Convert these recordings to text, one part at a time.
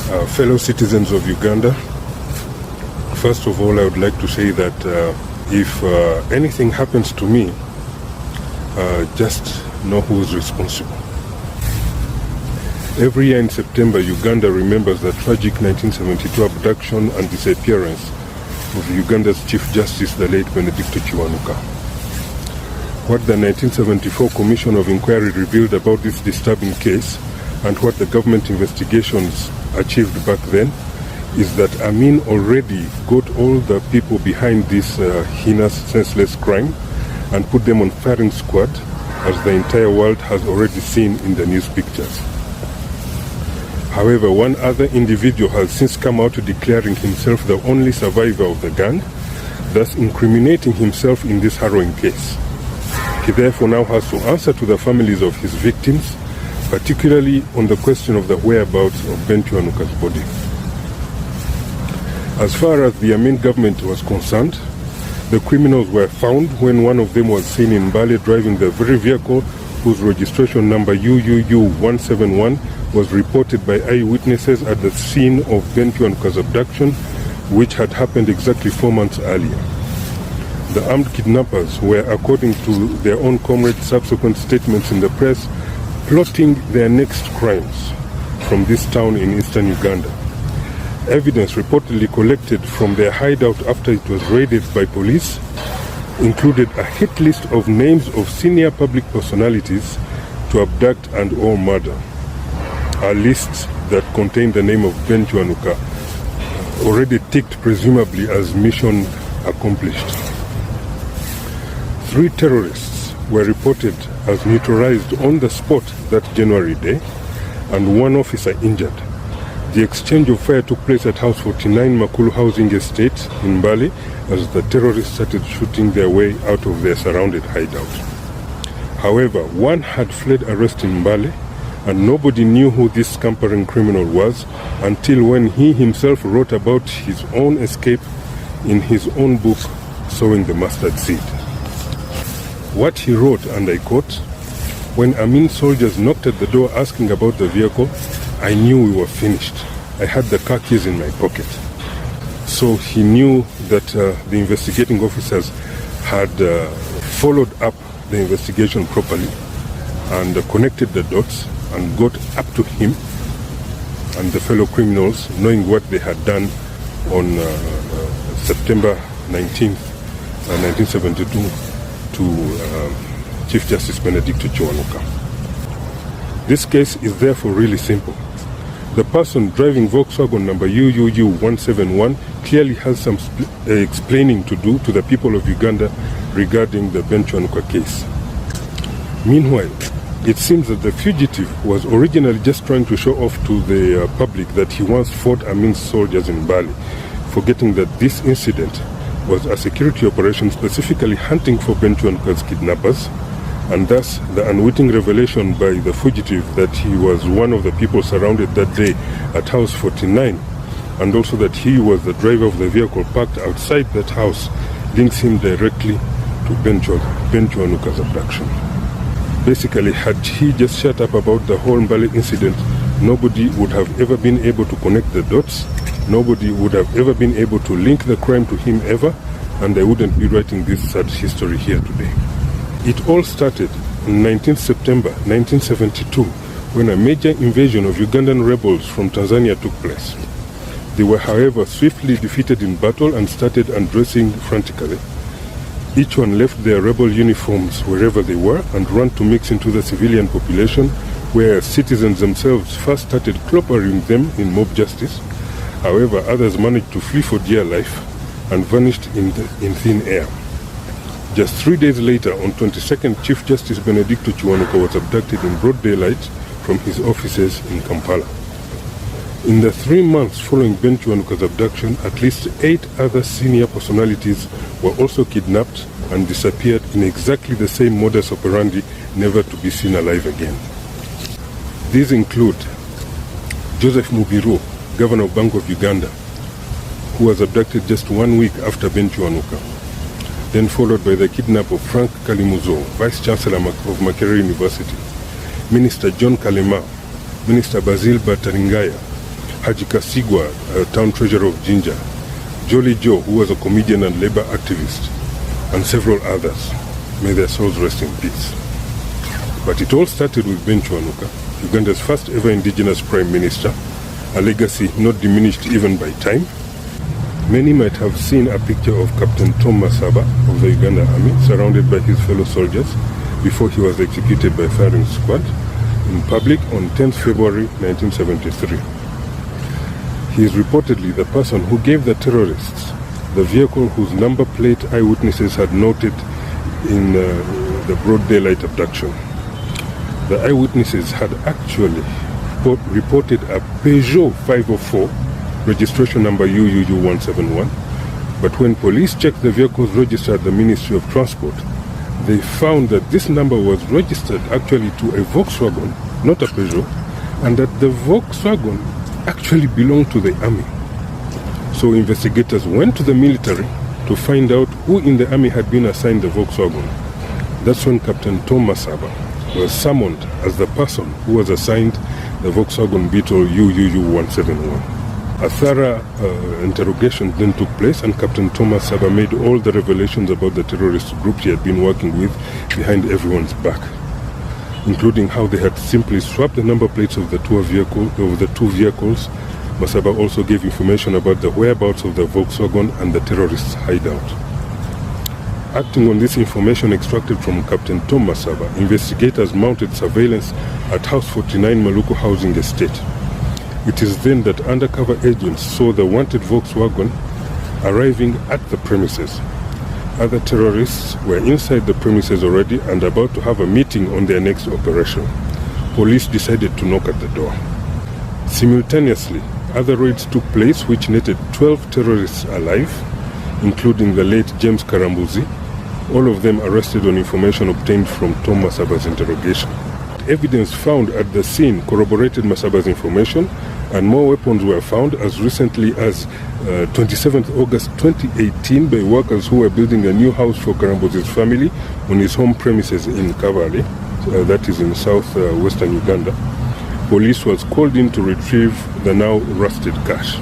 Fellow citizens of Uganda, first of all, I would like to say that if anything happens to me, just know who is responsible. Every year in September, Uganda remembers the tragic 1972 abduction and disappearance of Uganda's Chief Justice, the late Benedict Kiwanuka. What the 1974 Commission of Inquiry revealed about this disturbing case and what the government investigations achieved back then is that Amin already got all the people behind this heinous, senseless crime and put them on firing squad, as the entire world has already seen in the news pictures. However, one other individual has since come out declaring himself the only survivor of the gang, thus incriminating himself in this harrowing case. He therefore now has to answer to the families of his victims, particularly on the question of the whereabouts of Ben Kiwanuka's body. As far as the Amin government was concerned, the criminals were found when one of them was seen in Mbale driving the very vehicle whose registration number UUU 171 was reported by eyewitnesses at the scene of Ben Kiwanuka's abduction, which had happened exactly 4 months earlier. The armed kidnappers were, according to their own comrades' subsequent statements in the press, plotting their next crimes from this town in eastern Uganda. Evidence reportedly collected from their hideout after it was raided by police included a hit list of names of senior public personalities to abduct and or murder. A list that contained the name of Ben Kiwanuka, already ticked presumably as mission accomplished. 3 terrorists were reported as neutralized on the spot that January day, and 1 officer injured. The exchange of fire took place at House 49 Makulu Housing Estate in Mbale as the terrorists started shooting their way out of their surrounded hideout. However, 1 had fled arrest in Mbale, and nobody knew who this scampering criminal was until when he himself wrote about his own escape in his own book, Sowing the Mustard Seed. What he wrote, and I quote, "When Amin soldiers knocked at the door asking about the vehicle, I knew we were finished. I had the car keys in my pocket." So he knew that the investigating officers had followed up the investigation properly and connected the dots and got up to him and the fellow criminals, knowing what they had done on September 19th, 1972 to Chief Justice Benedict Kiwanuka. This case is therefore really simple. The person driving Volkswagen number UUU 171 clearly has some explaining to do to the people of Uganda regarding the Ben Kiwanuka case. Meanwhile, it seems that the fugitive was originally just trying to show off to the public that he once fought Amin's soldiers in Mbale, forgetting that this incident was a security operation specifically hunting for Ben Kiwanuka's kidnappers, and thus the unwitting revelation by the fugitive that he was one of the people surrounded that day at House 49, and also that he was the driver of the vehicle parked outside that house, links him directly to Ben Kiwanuka's abduction. Basically, had he just shut up about the whole Mbale incident, nobody would have ever been able to connect the dots, nobody would have ever been able to link the crime to him ever, and I wouldn't be writing this sad history here today. It all started on 19th September 1972 when a major invasion of Ugandan rebels from Tanzania took place. They were, however, swiftly defeated in battle and started undressing frantically. Each one left their rebel uniforms wherever they were and ran to mix into the civilian population, where citizens themselves first started clobbering them in mob justice. However, others managed to flee for dear life and vanished in thin air. Just 3 days later, on 22nd, Chief Justice Benedict Kiwanuka was abducted in broad daylight from his offices in Kampala. In the 3 months following Ben Kiwanuka's abduction, at least 8 other senior personalities were also kidnapped and disappeared in exactly the same modus operandi, never to be seen alive again. These include Joseph Mubiru, Governor of Bank of Uganda, who was abducted just 1 week after Ben Kiwanuka, then followed by the kidnap of Frank Kalimuzo, Vice Chancellor of Makerere University, Minister John Kalema, Minister Basil Bataringaya, Haji Kasigwa, town treasurer of Jinja, Jolly Joe, who was a comedian and labor activist, and several others. May their souls rest in peace. But it all started with Ben Kiwanuka, Uganda's first ever indigenous prime minister, a legacy not diminished even by time. Many might have seen a picture of Captain Tom Masaba of the Uganda Army surrounded by his fellow soldiers before he was executed by firing squad in public on 10th February 1973. He is reportedly the person who gave the terrorists the vehicle whose number plate eyewitnesses had noted in the broad daylight abduction. The eyewitnesses had actually reported a Peugeot 504, registration number UUU171, but when police checked the vehicle's register at the Ministry of Transport, they found that this number was registered actually to a Volkswagen, not a Peugeot, and that the Volkswagen actually belonged to the army. So investigators went to the military to find out who in the army had been assigned the Volkswagen. That's when Captain Tom Masaba was summoned as the person who was assigned the Volkswagen Beetle UUU171. A thorough interrogation then took place, and Captain Thomas Saba made all the revelations about the terrorist group he had been working with behind everyone's back, including how they had simply swapped the number plates of the two vehicles. Masaba also gave information about the whereabouts of the Volkswagen and the terrorists' hideout. Acting on this information extracted from Captain Tom Masaba, investigators mounted surveillance at House 49 Maluku Housing Estate. It is then that undercover agents saw the wanted Volkswagen arriving at the premises. Other terrorists were inside the premises already and about to have a meeting on their next operation. Police decided to knock at the door. Simultaneously, other raids took place which netted 12 terrorists alive, including the late James Karambuzi, all of them arrested on information obtained from Tom Masaba's interrogation. Evidence found at the scene corroborated Masaba's information, and more weapons were found as recently as 27th August 2018 by workers who were building a new house for Karambuzi's family on his home premises in Kavale, that is in southwestern Uganda. Police was called in to retrieve the now rusted cash.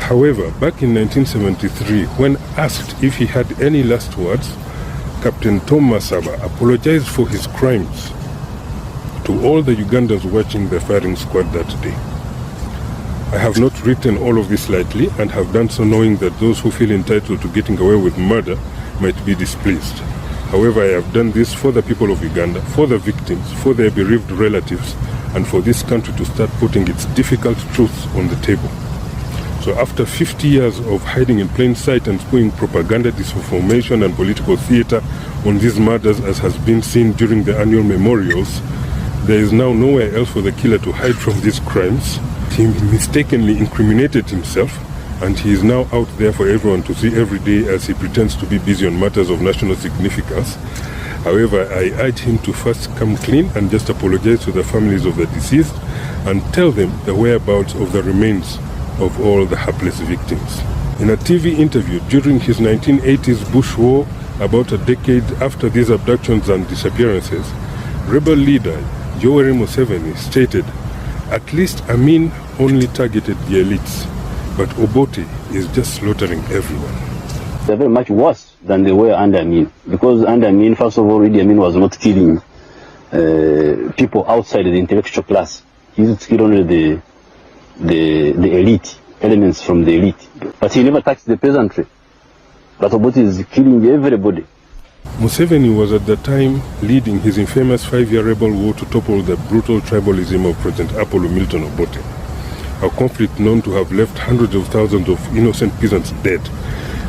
However, back in 1973, when asked if he had any last words, Captain Tom Masaba apologized for his crimes to all the Ugandans watching the firing squad that day. I have not written all of this lightly and have done so knowing that those who feel entitled to getting away with murder might be displeased. However, I have done this for the people of Uganda, for the victims, for their bereaved relatives, and for this country to start putting its difficult truths on the table. So after 50 years of hiding in plain sight and spewing propaganda, disinformation and political theater on these murders, as has been seen during the annual memorials, there is now nowhere else for the killer to hide from these crimes. He mistakenly incriminated himself, and he is now out there for everyone to see every day as he pretends to be busy on matters of national significance. However, I urge him to first come clean and just apologize to the families of the deceased and tell them the whereabouts of the remains of all the hapless victims. In a TV interview during his 1980s Bush War, about a decade after these abductions and disappearances, rebel leader Yoweri Museveni stated, "At least Amin only targeted the elites, but Obote is just slaughtering everyone." They're very much worse than they were under Amin, because under Amin, first of all, Idi Amin was not killing people outside the intellectual class. He used to kill only the elite, elements from the elite. But he never touched the peasantry. But Obote is killing everybody. Museveni was at the time leading his infamous 5-year rebel war to topple the brutal tribalism of President Apollo Milton Obote, a conflict known to have left hundreds of thousands of innocent peasants dead,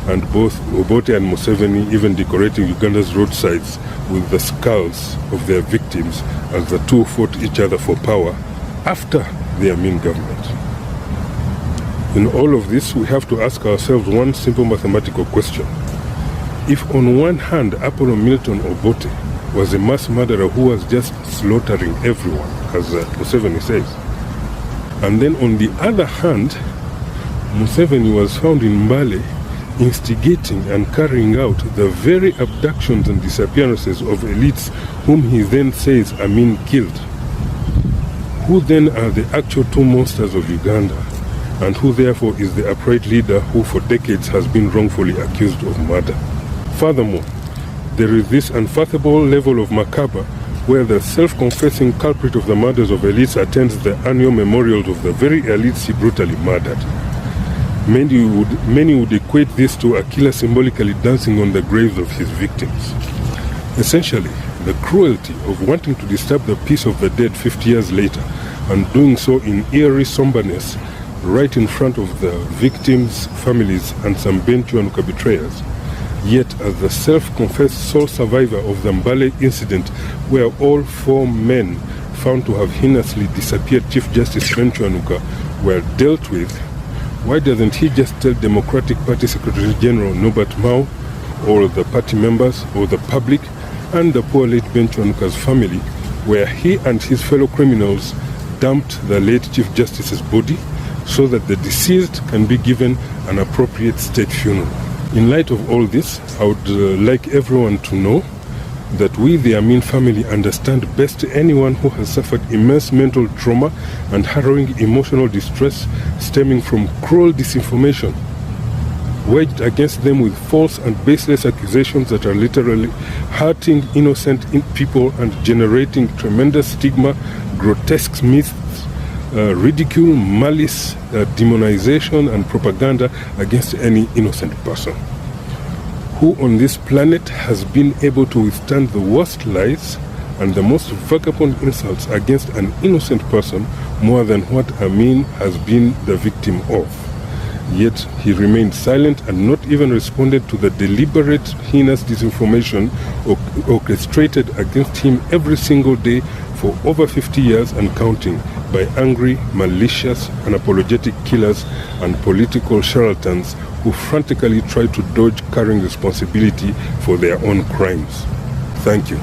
and both Obote and Museveni even decorating Uganda's roadsides with the skulls of their victims as the two fought each other for power after the Amin government. In all of this, we have to ask ourselves one simple mathematical question. If on one hand Apollo Milton Obote was a mass murderer who was just slaughtering everyone, as Museveni says, and then on the other hand, Museveni was found in Mbale instigating and carrying out the very abductions and disappearances of elites whom he then says Amin killed, who then are the actual two monsters of Uganda? and who therefore is the upright leader who for decades has been wrongfully accused of murder. Furthermore, there is this unfathomable level of macabre where the self-confessing culprit of the murders of elites attends the annual memorials of the very elites he brutally murdered. Many would equate this to a killer symbolically dancing on the graves of his victims. Essentially, the cruelty of wanting to disturb the peace of the dead 50 years later and doing so in eerie somberness right in front of the victims' families and some Ben Kiwanuka betrayers. Yet, as the self-confessed sole survivor of the Mbale incident, where all 4 men found to have heinously disappeared Chief Justice Ben Kiwanuka were dealt with, why doesn't he just tell Democratic Party Secretary General Norbert Mao, or the party members, or the public, and the poor late Ben Kiwanuka's family, where he and his fellow criminals dumped the late Chief Justice's body, so that the deceased can be given an appropriate state funeral? In light of all this, I would like everyone to know that we, the Amin family, understand best anyone who has suffered immense mental trauma and harrowing emotional distress stemming from cruel disinformation waged against them with false and baseless accusations that are literally hurting innocent people and generating tremendous stigma, grotesque myths, ridicule, malice, demonization and propaganda against any innocent person. Who on this planet has been able to withstand the worst lies and the most vagabond insults against an innocent person more than what Amin has been the victim of? Yet he remained silent and not even responded to the deliberate, heinous disinformation orchestrated against him every single day for over 50 years and counting by angry, malicious, unapologetic killers and political charlatans who frantically try to dodge carrying responsibility for their own crimes. Thank you.